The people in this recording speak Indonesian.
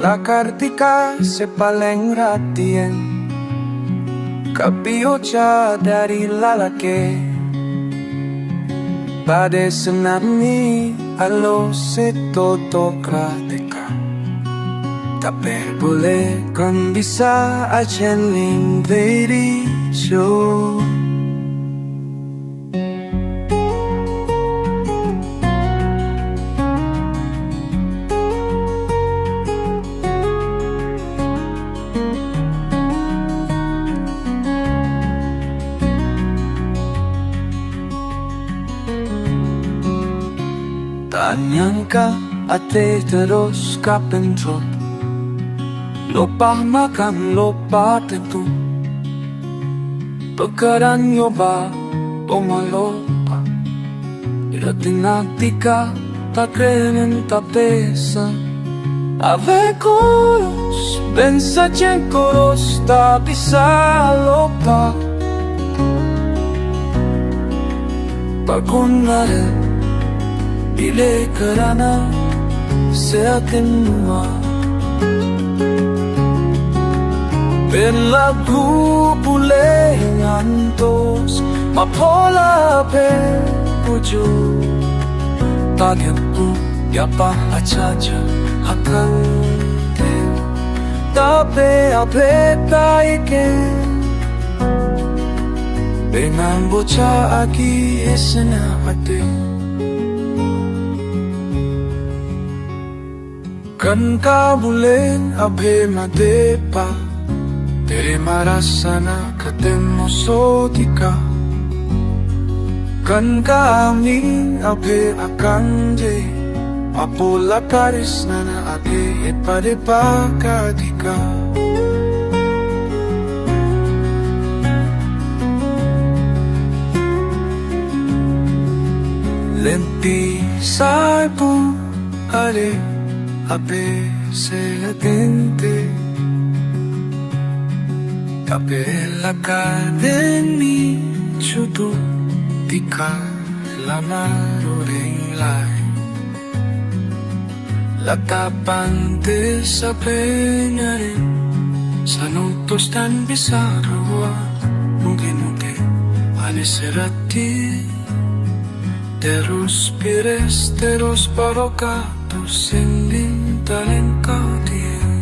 La kartika se palengratien Kabiocha dari lalaki Pada senami alo setotokratika Tapi boleh kan bisa ajen lady show Tanyan ka ate terus kapentrol Lupa makan, lupa tentu Pekaran nyoba, pumalopa Iratinaktika, tak krenen tak pesa Ave koros, bensa chen koros Tak bisa lupa Pagunare Bile karana sa akin mo Berlagu pulay ngantos Mapola pe pujo Tagyan ko yapa achacha Akan te Tape ape taike Benang bocha aki esena ate Kan ka bulen abhe madepa Tere marasana katemo sotika Kan ka amin abhe akanje Apola karis nana ate epadepa kadika Lenti saipu ale Ape se latente Capella cadeni Chutu Tika la marorenglay La tapante sa peñare Sanutos tan bizarro Mugi Aniserati Teros pires, teros barocatos Sendin talen kautie